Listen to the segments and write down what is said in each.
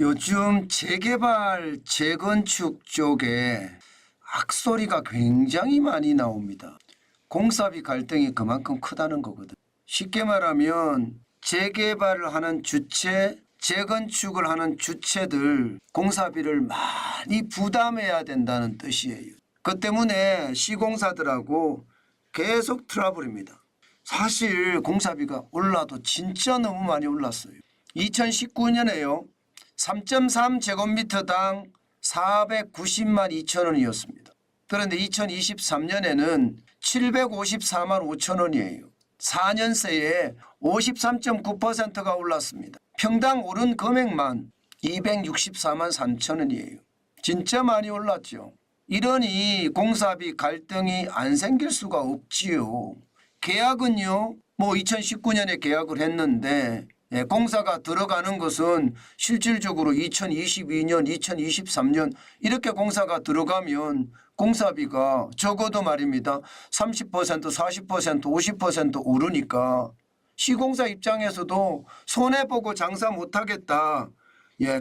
요즘 재개발, 재건축 쪽에 악소리가 굉장히 많이 나옵니다. 공사비 갈등이 그만큼 크다는 거거든. 쉽게 말하면 재개발을 하는 주체, 재건축을 하는 주체들 공사비를 많이 부담해야 된다는 뜻이에요. 그 때문에 시공사들하고 계속 트러블입니다. 사실 공사비가 올라도 진짜 너무 많이 올랐어요. 2019년에요. 3.3제곱미터당 490만 2천 원이었습니다. 그런데 2023년에는 754만 5천 원이에요. 4년 새에 53.9%가 올랐습니다. 평당 오른 금액만 264만 3천 원이에요. 진짜 많이 올랐죠. 이러니 공사비 갈등이 안 생길 수가 없지요. 계약은요, 2019년에 계약을 했는데 공사가 들어가는 것은 실질적으로 2022년, 2023년 이렇게 공사가 들어가면 공사비가 적어도 말입니다. 30%, 40%, 50% 오르니까 시공사 입장에서도 손해보고 장사 못하겠다.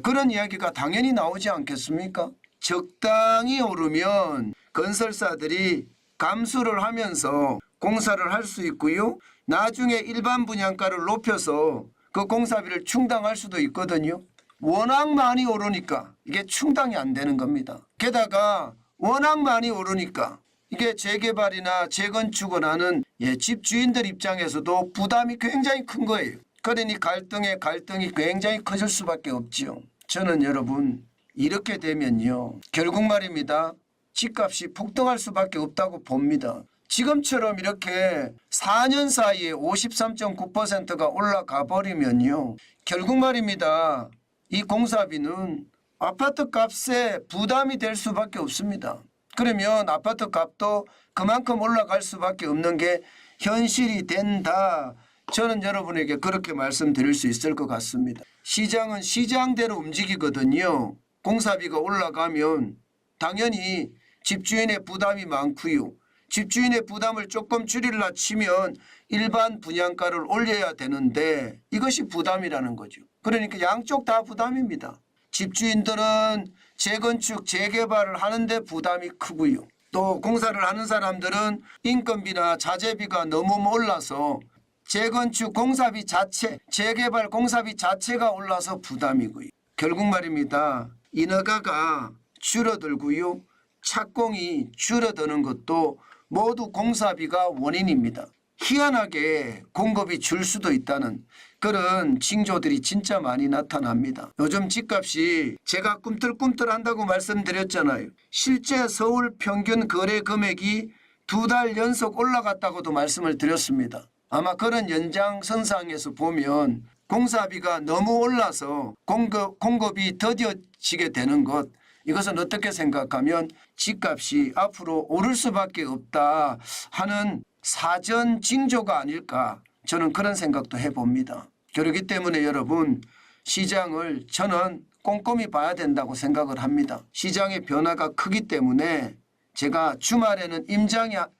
그런 이야기가 당연히 나오지 않겠습니까? 적당히 오르면 건설사들이 감수를 하면서 공사를 할 수 있고요. 나중에 일반 분양가를 높여서 그 공사비를 충당할 수도 있거든요. 워낙 많이 오르니까 이게 충당이 안 되는 겁니다. 게다가 워낙 많이 오르니까 이게 재개발이나 재건축을 하는 집주인들 입장에서도 부담이 굉장히 큰 거예요. 그러니 갈등이 굉장히 커질 수밖에 없지요. 저는 여러분 이렇게 되면요. 결국 말입니다. 집값이 폭등할 수밖에 없다고 봅니다. 지금처럼 이렇게 4년 사이에 53.9%가 올라가 버리면요. 결국 말입니다. 이 공사비는 아파트 값에 부담이 될 수밖에 없습니다. 그러면 아파트 값도 그만큼 올라갈 수밖에 없는 게 현실이 된다. 저는 여러분에게 그렇게 말씀드릴 수 있을 것 같습니다. 시장은 시장대로 움직이거든요. 공사비가 올라가면 당연히 집주인의 부담이 많고요. 집주인의 부담을 조금 줄이려 치면 일반 분양가를 올려야 되는데 이것이 부담이라는 거죠. 그러니까 양쪽 다 부담입니다. 집주인들은 재건축, 재개발을 하는데 부담이 크고요. 또 공사를 하는 사람들은 인건비나 자재비가 너무 올라서 재건축 공사비 자체, 재개발 공사비 자체가 올라서 부담이고요. 결국 말입니다. 인허가가 줄어들고요. 착공이 줄어드는 것도 모두 공사비가 원인입니다. 희한하게 공급이 줄 수도 있다는 그런 징조들이 진짜 많이 나타납니다. 요즘 집값이 제가 꿈틀꿈틀한다고 말씀드렸잖아요. 실제 서울 평균 거래 금액이 2달 연속 올라갔다고도 말씀을 드렸습니다. 아마 그런 연장선상에서 보면 공사비가 너무 올라서 공급이 더뎌지게 되는 것, 이것은 어떻게 생각하면 집값이 앞으로 오를 수밖에 없다 하는 사전 징조가 아닐까, 저는 그런 생각도 해봅니다. 그렇기 때문에 여러분, 시장을 저는 꼼꼼히 봐야 된다고 생각을 합니다. 시장의 변화가 크기 때문에 제가 주말에는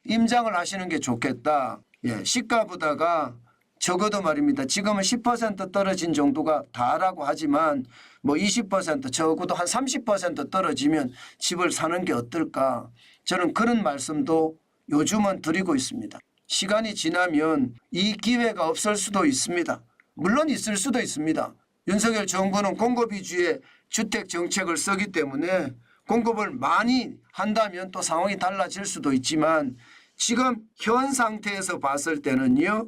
임장을 하시는 게 좋겠다. 시가 보다가 적어도 말입니다. 지금은 10% 떨어진 정도가 다라고 하지만 20% 적어도 한 30% 떨어지면 집을 사는 게 어떨까. 저는 그런 말씀도 요즘은 드리고 있습니다. 시간이 지나면 이 기회가 없을 수도 있습니다. 물론 있을 수도 있습니다. 윤석열 정부는 공급 위주의 주택 정책을 쓰기 때문에 공급을 많이 한다면 또 상황이 달라질 수도 있지만 지금 현 상태에서 봤을 때는요.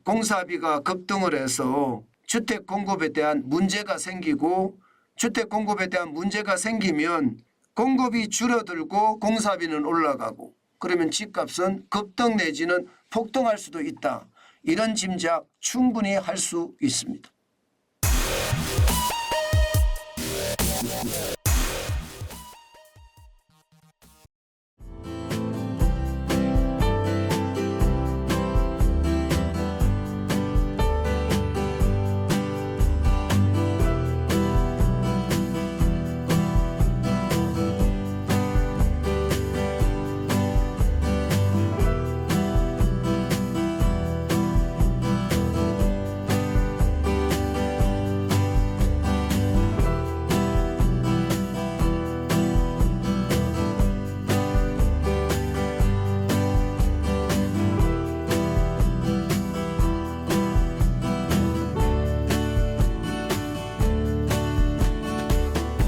공사비가 급등을 해서 주택 공급에 대한 문제가 생기고, 주택 공급에 대한 문제가 생기면 공급이 줄어들고 공사비는 올라가고, 그러면 집값은 급등 내지는 폭등할 수도 있다. 이런 짐작 충분히 할 수 있습니다.